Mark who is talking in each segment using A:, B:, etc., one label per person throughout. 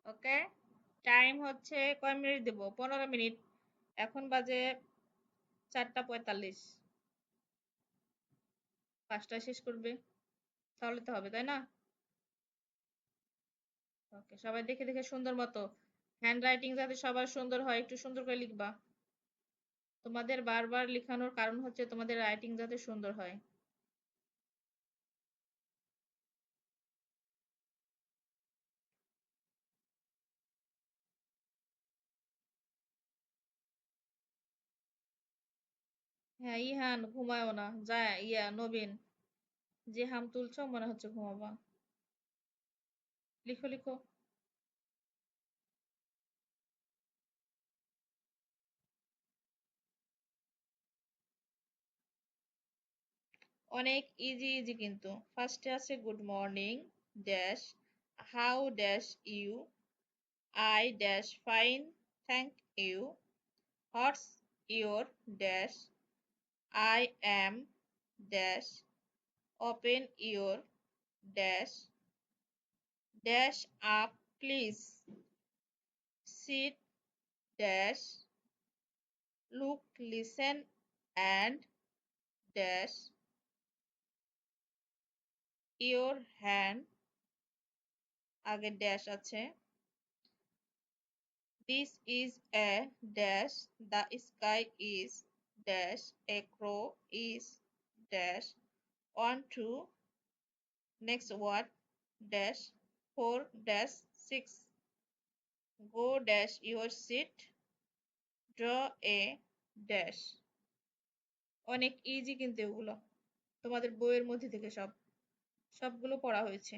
A: ওকে, time হচ্ছে কয় minute দেব? 15 minute. এখন বাজে 4টা 45। 5টায় শেষ করবে, তাহলে তো হবে, তাই না? ওকে, সবাই দেখে দেখে সুন্দর মতো, হ্যান্ড রাইটিং যাতে সবার সুন্দর হয়, একটু সুন্দর করে লিখবা। তোমাদের বারবার লেখানোর কারণ হচ্ছে তোমাদের রাইটিং যাতে সুন্দর হয়। হ্যাঁ, ইহান ঘুমায়ও না, যায় নবীন, যে হাম তুলছো মনে হচ্ছে ঘুমাবা। লিখো লিখো। অনেক ইজি ইজি কিন্তু। ফার্স্টে আছে good morning dash, how dash you, I dash fine, thank you, what's your dash, I am dash, open your dash, dash up please, sit dash, look listen and dash, your hand, আগে dash আছে, this is a dash, the sky is dash, a crow is dash, 1 2, next word dash, 4 dash 6, go dash your seat, draw a dash। অনেক easy কিন্তু এগুলো, তোমাদের বইয়ের মধ্যে থেকে সবগুলো পড়া হয়েছে।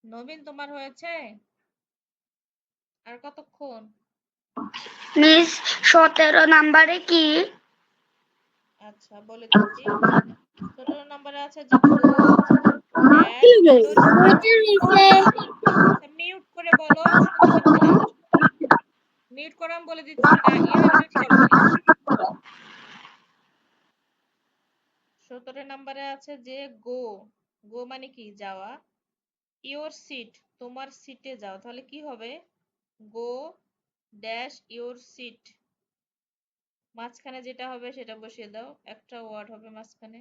A: নবীন, তোমার হয়েছে? আর কতক্ষণ?
B: মিস 17 নাম্বারে কি?
A: আচ্ছা, বলে দিচ্ছি। 17 নম্বরে আছে যে গো ড্যাশ ইওর, মিউট করে বলো, শুনতে পাচ্ছি না। মিউট করো, আমি বলে দিচ্ছি। ইহান মিউট করো প্লিজ। 17 নম্বরে আছে যে গো, গো মানে কি? যাওয়া। ইওর সিট, তোমার সিটে যাও, তাহলে কি হবে? গো ড্যাশ ইওর সিট, মাঝখানে যেটা হবে সেটা বসিয়ে দাও, একটা ওয়ার্ড হবে মাঝখানে।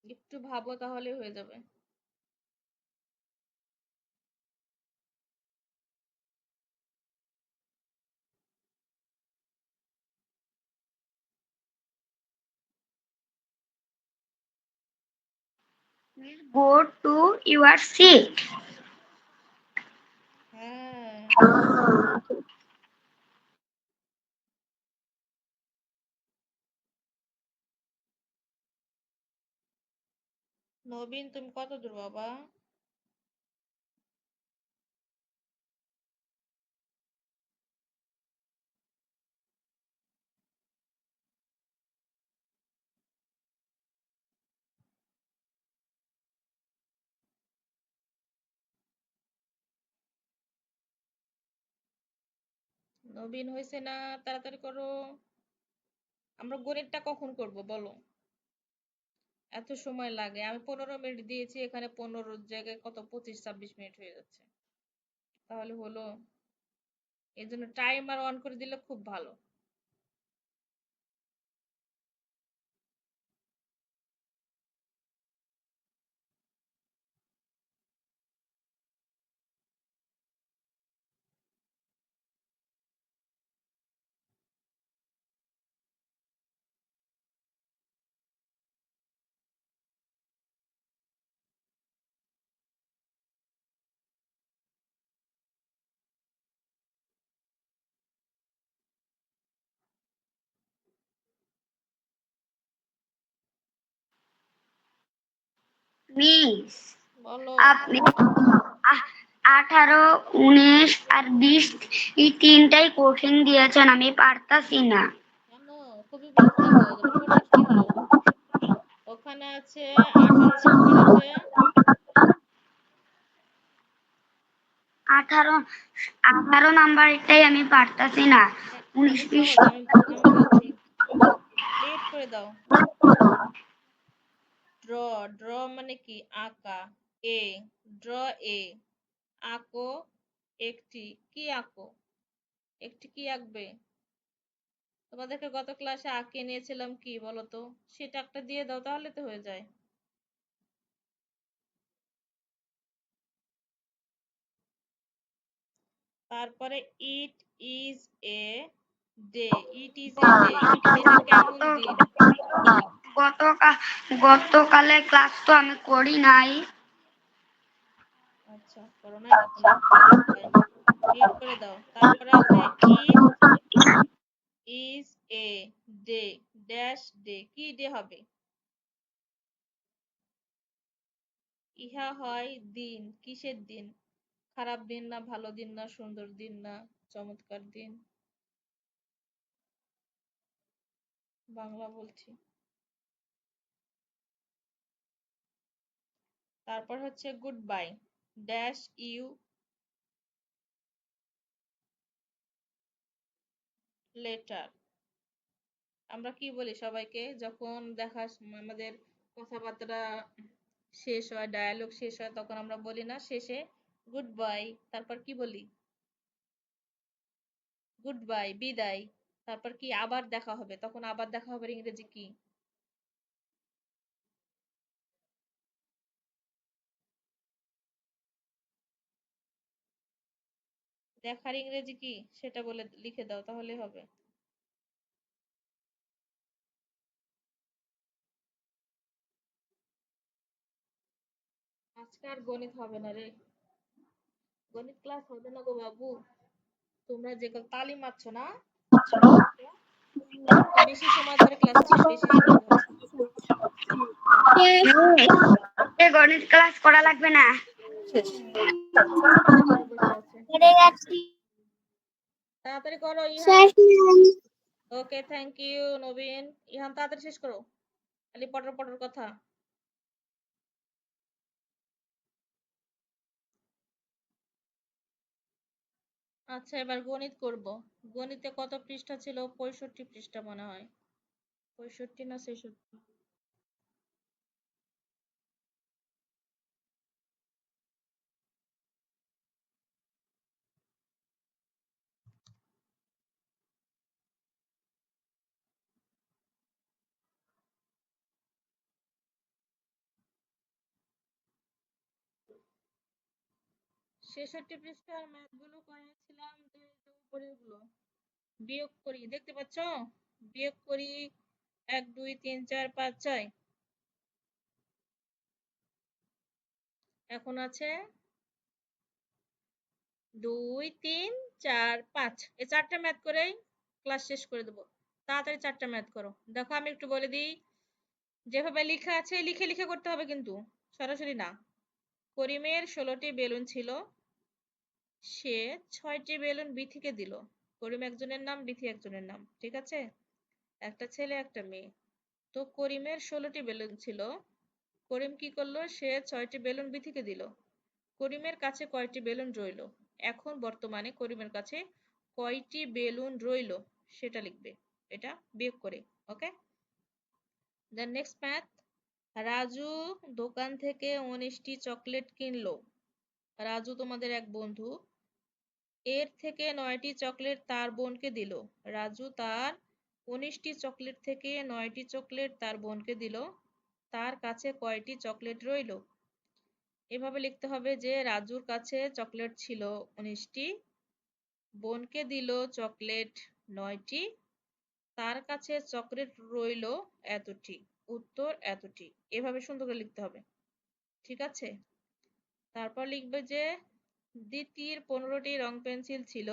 A: একটু ভাবো, তাহলে হয়ে যাবে।
B: Go to your seat.
A: হ্যাঁ, নবীন তুমি কত দূর বাবা? নবীন হয়েছে না? তাড়াতাড়ি করো। আমরা গণিতটা কখন করব বলো? এত সময় লাগে? আমি 15 মিনিট দিয়েছি, এখানে 15 জায়গায় কত 25-26 মিনিট হয়ে যাচ্ছে। তাহলে হলো? এই জন্য টাইমার অন করে দিলে খুব ভালো।
B: মিস
A: বলো।
B: আপনি 18, 19 আর 20 এই তিনটাই কঠিন দিয়েছেন, আমি পারতাছি না।
A: কেন? খুবই সহজ। পড়ার কি হলো? ওখানে আছে 18 নম্বর আছে।
B: 18 18 নাম্বারটাই আমি পারতাছি না। 19,
A: অনেক
B: 20
A: সহজ, আমি বলছি। ক্লিক করে দাও। ড্র, ড্র মানে কি? আঁকা। এ, ড্র এ, আঁকো একটি। কি আঁকো? একটি কি আঁকবে? তোমাদেরকে গত ক্লাসে আঁকিয়ে নিয়েছিলাম কি বলো তো? সেটা একটা দিয়ে দাও, তাহলে তো হয়ে যায়। তারপরে it is a day. It is a day, এটা কেমন দিন?
B: গতকালের ক্লাস তো আমি করি নাই।
A: আচ্ছা, করো নাই এখনো? ফাইন, ক্লিক করে দাও। তারপরে আছে it is a day dash day. কি ডে হবে? ইহা হয় দিন। কিসের দিন? খারাপ দিন না ভালো দিন না সুন্দর দিন না চমৎকার দিন? বাংলা বলছি। তারপর হচ্ছে good bye dash you letter. আমরা কি বলি সবাইকে যখন আমাদের কথাবার্তা শেষ হয়, ডায়ালগ শেষ হয়, তখন আমরা বলি না শেষে গুড বাই? তারপর কি বলি? গুড বাই, বিদায়। তারপর কি? আবার দেখা হবে। তখন আবার দেখা হবে ইংরেজি কি? দেখার ইংরেজি কি সেটা বলে লিখে দাও, তাহলে হবে। আজকে আর গণিত হবে না রে। গণিত ক্লাস হবে না গো বাবু। তোমরা যে তালিম মারছ না, আজকে বেশি সময় ধরে ক্লাস আছে, বেশি সময় ধরে।
B: গণিত ক্লাস করা লাগবে না।
A: তাড়াতাড়ি করো, বসে আছে। তাড়াতাড়ি করো ইহান। ওকে, থ্যাংক ইউ নবীন। ইহান তাড়াতাড়ি শেষ করো, খালি পটর পটর কথা। আচ্ছা, এবার গণিত করব। গণিতে কত পৃষ্ঠা ছিল? 65 পৃষ্ঠা মনে হয়। 65 না 66? ছেষট্টি পৃষ্ঠার ম্যাথ গুলো করেছিলাম, যে উপরের গুলো বিয়োগ করি, দেখতে পাচ্ছ? বিয়োগ করি 1 2 3 4 5 6। এখন আছে 2 3 4 5। এই চারটা ম্যাথ করেই ক্লাস শেষ করে দেবো। তাড়াতাড়ি চারটা ম্যাথ করো। দেখো আমি একটু বলে দিই, যেভাবে লেখা আছে লিখে লিখে করতে হবে কিন্তু, সরাসরি না। করিমের 16টি বেলুন ছিল, সে 6টি বেলুন বিথিকে দিল। করিম একজনের নাম, বিথি একজনের নাম, ঠিক আছে? একটা ছেলে একটা মেয়ে। তো করিমের 16টি বেলুন ছিল, করিম কি করলো? সে 6টি বেলুন বিথিকে দিল। করিমের কাছে কয়টি বেলুন রইল? এখন বর্তমানে করিমের কাছে কয়টি বেলুন রইল সেটা লিখবে, এটা বিয়োগ করে। ওকে, দেন নেক্সট ম্যাথ। রাজু দোকান থেকে 19টি চকলেট কিনলো। রাজু তোমাদের এক বন্ধু, এর থেকে 9টি চকলেট তার বোনকে দিল। রাজু তার 19টি চকলেট থেকে 9টি চকলেট তার বোনকে দিল, তার কাছে কয়টি চকলেট রইল? এভাবে লিখতে হবে যে রাজুর কাছে চকলেট ছিল 19টি, বোনকে দিল চকলেট 9টি, তার কাছে চকলেট রইল এতটি, উত্তর এতটি। এভাবে সুন্দর করে লিখতে হবে, ঠিক আছে? তারপর লিখবে যে দ্বিতীয় 15টি রং পেন্সিল ছিল,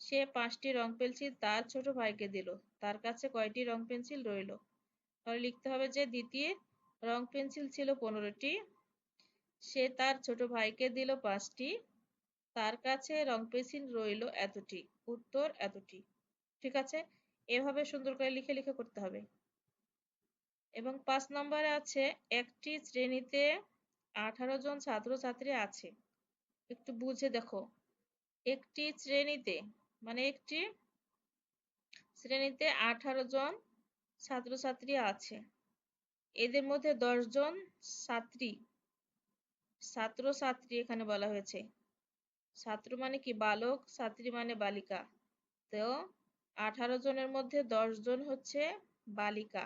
A: সে 5টি রং পেন্সিল তার ছোট ভাইকে দিল, তার কাছে কয়টি রং পেন্সিল রইল? তাহলে লিখতে হবে যে দ্বিতীয় রং পেন্সিল ছিল 15টি, সে তার ছোট ভাইকে দিল 5টি, তার কাছে রং পেন্সিল রইল এতটি, উত্তর এতটি। ঠিক আছে, এভাবে সুন্দর করে লিখে লিখে করতে হবে। এবং 5 নম্বরে আছে একটি শ্রেণীতে 18 জন ছাত্রছাত্রী আছে। একটু বুঝে দেখো, একটি শ্রেণীতে মানে একটি শ্রেণীতে 18 জন ছাত্রছাত্রী আছে, এদের মধ্যে 10 জন ছাত্রছাত্রী এখানে বলা হয়েছে। ছাত্র মানে কি বালক, ছাত্রী মানে বালিকা। তো 18 জনের মধ্যে 10 জন হচ্ছে বালিকা।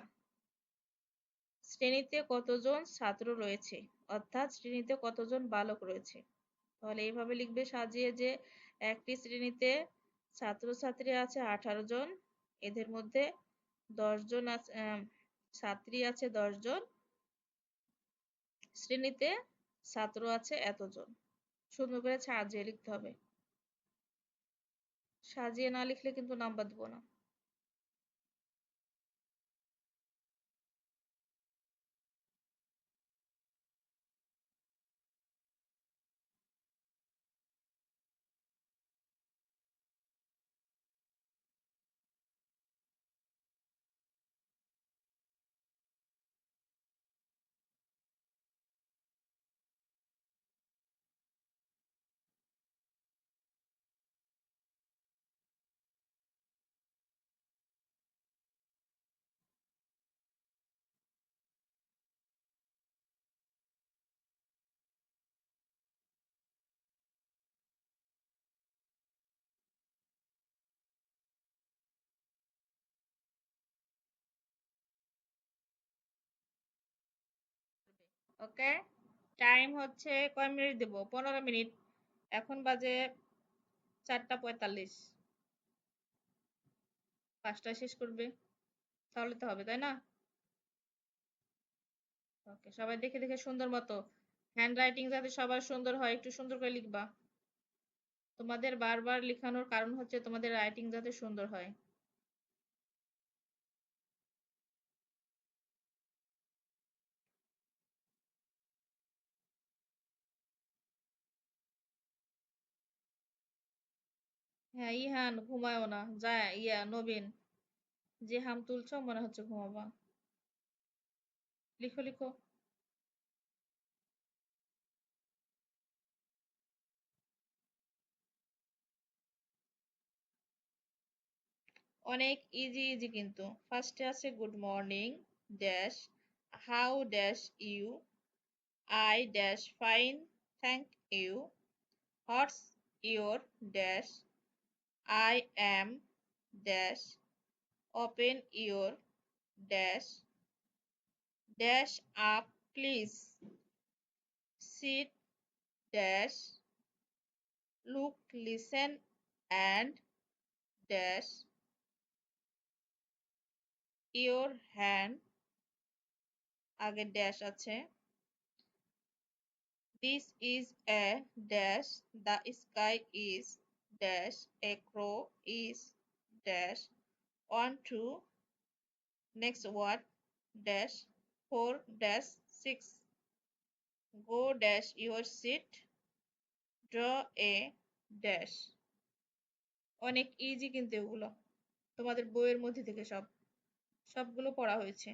A: শ্রেণীতে কতজন ছাত্র রয়েছে, অর্থাৎ শ্রেণীতে কতজন বালক রয়েছে? তাহলে এইভাবে লিখবে সাজিয়ে যে একটি শ্রেণীতে ছাত্রছাত্রী আছে 18 জন, এদের মধ্যে 10 জন আছে, ছাত্রী আছে 10 জন, শ্রেণীতে ছাত্র আছে এতজন। সুন্দর করে সাজিয়ে লিখতে হবে, সাজিয়ে না লিখলে কিন্তু নাম্বার দেবো না। ওকে, টাইম হচ্ছে কয় মিনিট দেব? 15 মিনিট। এখন বাজে 4টা 45, 5টায় শেষ করবে, তাহলে তো হবে তাই না? ওকে, সবাই দেখে দেখে সুন্দর মতো, হ্যান্ড রাইটিং যাতে সবার সুন্দর হয় একটু সুন্দর করে লিখবা। তোমাদের বারবার লেখানোর কারণ হচ্ছে তোমাদের রাইটিং যাতে সুন্দর হয়। হ্যাঁ ইহান ঘুমায়ও না, যা নবীন, যে হাম তুলছো মনে হচ্ছে ঘুমাবা। লিখো লিখো। অনেক ইজি ইজি কিন্তু। ফার্স্টে আছে good morning dash, how dash you, I dash fine thank you, what's your dash, I am dash, open your dash, dash up please, sit dash, look listen and dash, your hand, আগে dash আছে, this is a dash, the sky is dash, a crow is dash, 1 2, next word dash, 4 dash 6, go dash your seat, draw a dash। অনেক easy কিন্তু এগুলো, তোমাদের বইয়ের মধ্যে থেকে সবগুলো পড়া হয়েছে।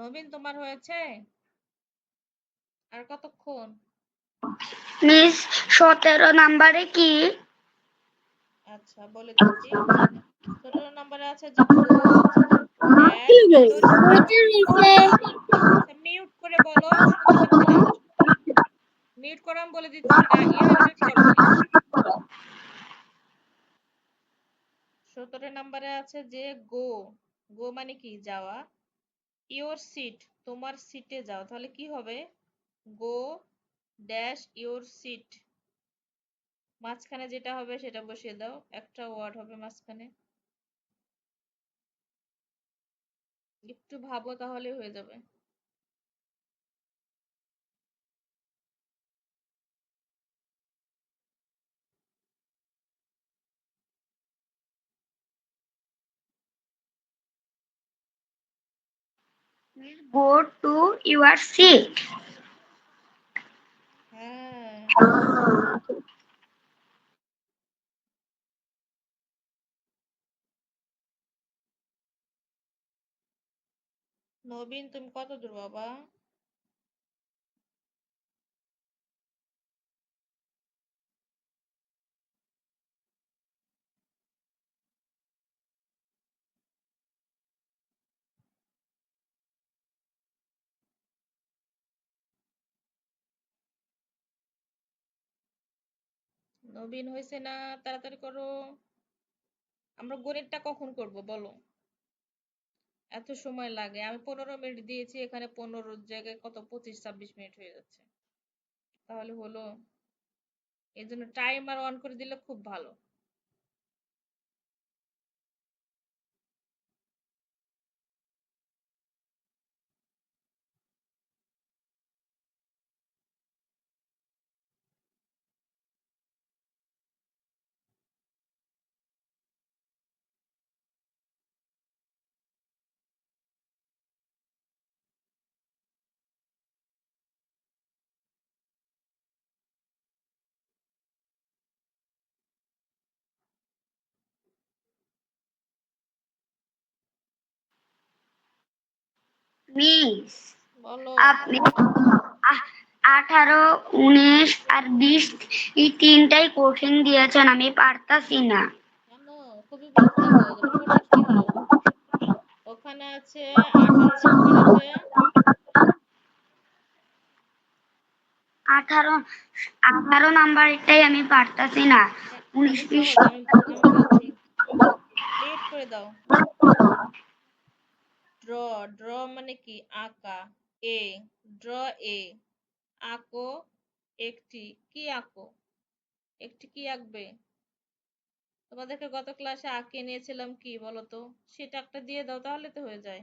A: নবীন, তোমার হয়েছে? আর কতক্ষণ?
B: মিস 17 নাম্বারে কি?
A: আচ্ছা, বলে দিচ্ছি। 17 নম্বরে আছে যে গো অ্যাট ইওর সিট। আচ্ছা, মিউট করে বলো, শুনতে পাচ্ছি না। মিউট করে আমি বলে দিচ্ছি, ইয়ার মিউট করো প্লিজ। 17 নম্বরে আছে যে গো, গো মানে কি যাওয়া, ইওর সিট তোমার সিটে যাও, তাহলে কি হবে? গো ড্যাশ ইওর সিট, মাঝখানে যেটা হবে সেটা বসিয়ে দাও, একটা ওয়ার্ড হবে মাঝখানে। একটু ভাবো, তাহলে হয়ে যাবে।
B: Miss go to your seat.
A: হ্যাঁ, নবীন তুমি কত দূর বাবা? নবীন হয়েছে না? তাড়াতাড়ি করো। আমরা গণিতটা কখন করব বলো? এত সময় লাগে? আমি 15 মিনিট দিয়েছি, এখানে 15 জায়গায় কত 25-26 মিনিট হয়ে যাচ্ছে। তাহলে হলো? এই জন্য টাইমার অন করে দিলে খুব ভালো।
B: মিস
A: বলো।
B: আপনি 18, 19 আর 20 এই তিনটাই কঠিন দিয়েছেন, আমি পারতাছি না।
A: কেন? খুবই সহজ, ফটাফট কি হলো? ওখানে আছে 18 নম্বর আছে।
B: 18, 18 নাম্বারটাই আমি পারতাছি না। উনিশ
A: আমি
B: বিশ
A: সহজ, আমি বলছি। মিউট করে দাও। ড্র, ড্র মানে কি? আঁকা। এ, ড্র এ, আঁকো একটি। কি আঁকো? একটি কি আঁকবে? তোমাদেরকে গত ক্লাসে আঁকিয়ে নিয়েছিলাম, কি বলো তো? সেটা একটা দিয়ে দাও, তাহলে তো হয়ে যায়।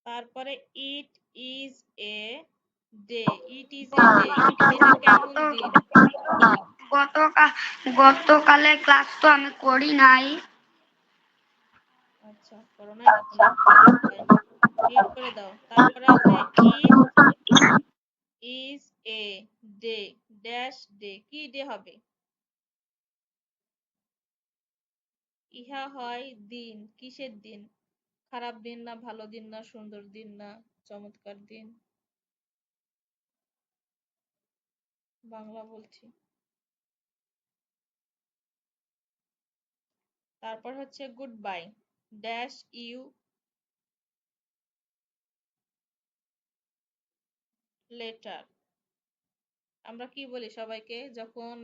A: তারপরে it is a day, it is a day, এটা কেমন দিন?
B: গতকালের ক্লাস তো আমি করি নাই।
A: আচ্ছা, করো নাই, ফাইন, মিউট করে দাও। তারপরে আছে it is a day dash day, কি ডে হবে? ইহা হয় দিন, কিসের দিন? খারাপ দিন না, ভালো দিন না, সুন্দর দিন না, চমৎকার দিন? বাংলা বলছি। তারপর হচ্ছে good bye dash you letter. আমরা কি বলি সবাইকে যখন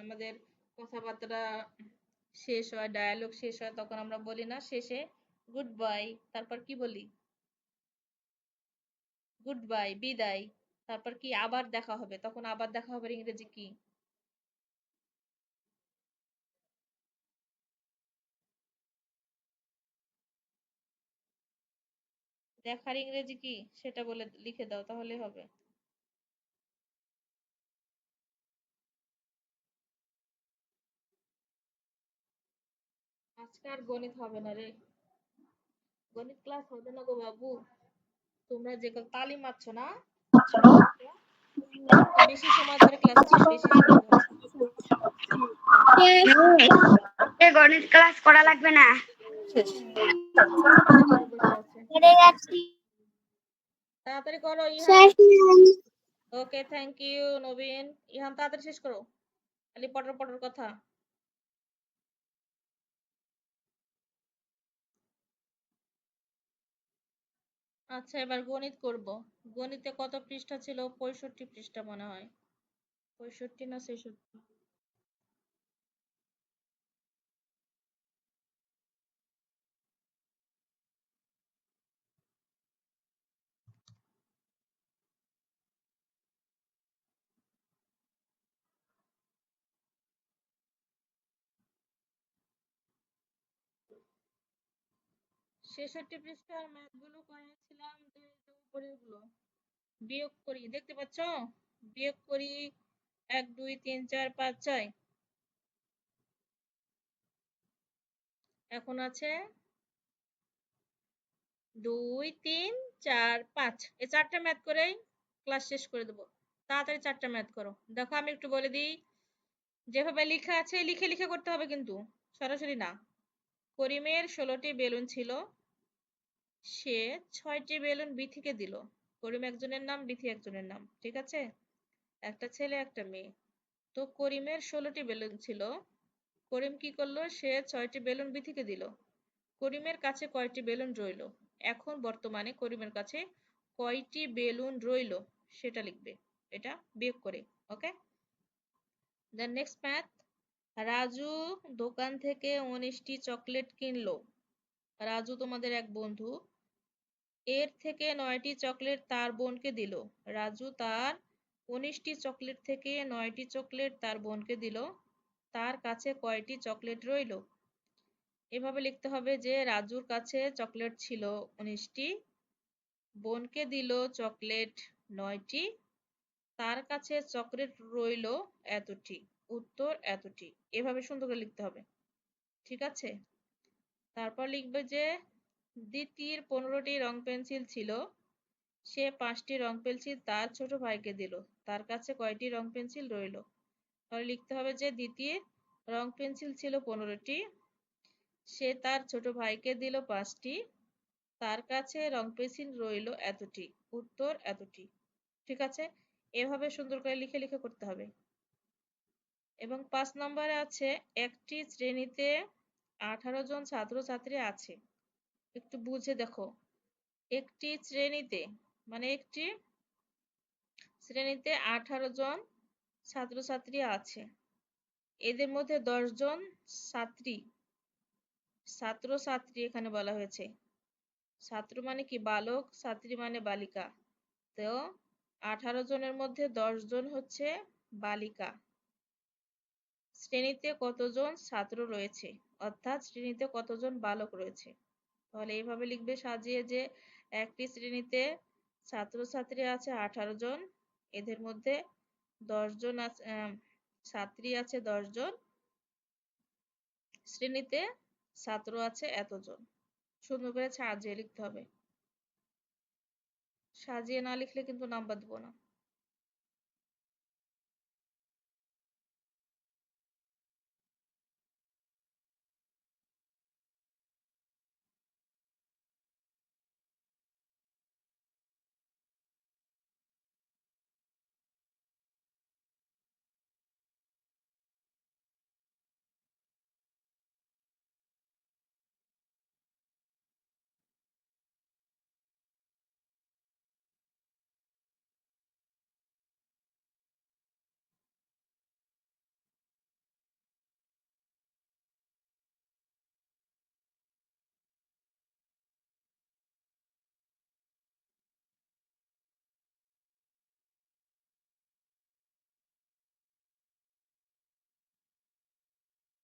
A: আমাদের কথাবার্তা শেষ হয়, ডায়ালগ শেষ হয়, তখন আমরা বলি না শেষে গুড বাই, তারপর কি বলি? গুড বাই, বিদায়। তারপর কি? আবার দেখা হবে, তখন আবার দেখা হবে ইংরেজি কি? দেখার ইংরেজি কি সেটা বলে লিখে দাও, তাহলে হবে। আজকে আর গণিত হবে না রে, গণিত ক্লাস হবে না গো বাবু। তোমরা যে তালি মারছো না, আজকে বেশি সময় ধরে ক্লাস হবে, বেশি সময় ধরে।
B: গণিত ক্লাস করা লাগবে না।
A: তাড়াতাড়ি করো ইহান। ওকে, থ্যাংক ইউ নবীন। ইহান তাড়াতাড়ি শেষ করো, খালি পটর পটর কথা। আচ্ছা, এবার গণিত করব। গণিতে কত পৃষ্ঠা ছিল? 65 পৃষ্ঠা মনে হয়। 65 না 66? ছেষট্টি পৃষ্ঠার ম্যাথ গুলো করেছিলাম, যে উপরের গুলো বিয়োগ করি, দেখতে পাচ্ছ? বিয়োগ করি 1 2 3 4 5 6। এখন আছে 2 3 4 5। এই চারটা ম্যাথ করেই ক্লাস শেষ করে দেবো। তাড়াতাড়ি চারটা ম্যাথ করো। দেখো আমি একটু বলে দিই, যেভাবে লেখা আছে লিখে লিখে করতে হবে কিন্তু, সরাসরি না। করিমের 16টি বেলুন ছিল, সে 6টি বেলুন বিথিকে দিল। করিম একজনের নাম, বিথি একজনের নাম, ঠিক আছে? একটা ছেলে একটা মেয়ে। তো করিমের 16টি বেলুন ছিল, করিম কি করলো? সে 6টি বেলুন বিথিকে দিল। করিমের কাছে কয়টি বেলুন রইল? এখন বর্তমানে করিমের কাছে কয়টি বেলুন রইল সেটা লিখবে, এটা বিয়োগ করে। ওকে, দেন নেক্সট ম্যাথ। রাজু দোকান থেকে 19টি চকলেট কিনলো। রাজু তোমাদের এক বন্ধু, এর থেকে 9টি চকলেট তার বোনকে দিল। রাজু তার 19টি চকলেট থেকে 9টি চকলেট তার বোনকে দিল, তার কাছে কয়টি চকলেট রইল? এভাবে লিখতে হবে যে রাজুর কাছে চকলেট ছিল 19টি, বোনকে দিল চকলেট 9টি, তার কাছে চকলেট রইল এতটি, উত্তর এতটি। এভাবে সুন্দর করে লিখতে হবে, ঠিক আছে? তারপর লিখবে যে দ্বিতীয় 15টি রং পেন্সিল ছিল, সে 5টি রং পেন্সিল তার ছোট ভাইকে দিল, তার কাছে কয়টি রং পেন্সিল রইল? তাহলে লিখতে হবে যে দ্বিতীয় রং পেন্সিল ছিল 15টি, সে তার ছোট ভাইকে দিল 5টি, তার কাছে রং পেন্সিল রইল এতটি, উত্তর এতটি। ঠিক আছে, এভাবে সুন্দর করে লিখে লিখে করতে হবে। এবং 5 নম্বরে আছে একটি শ্রেণীতে 18 জন ছাত্রছাত্রী আছে। একটু বুঝে দেখো, একটি শ্রেণীতে মানে একটি শ্রেণীতে 18 জন ছাত্রছাত্রী আছে, এদের মধ্যে 10 জন ছাত্রী, ছাত্রছাত্রী এখানে বলা হয়েছে। ছাত্র মানে কি বালক, ছাত্রী মানে বালিকা। তো 18 জনের মধ্যে 10 জন হচ্ছে বালিকা। শ্রেণীতে কতজন ছাত্র রয়েছে, অর্থাৎ শ্রেণীতে কতজন বালক রয়েছে? তাহলে এইভাবে লিখবে সাজিয়ে যে একটি শ্রেণীতে ছাত্রছাত্রী আছে 18 জন, এদের মধ্যে 10 জন আছে, ছাত্রী আছে 10 জন, শ্রেণীতে ছাত্র আছে এতজন। সুন্দর করে সাজিয়ে লিখতে হবে, সাজিয়ে না লিখলে কিন্তু নাম্বার দেবো না।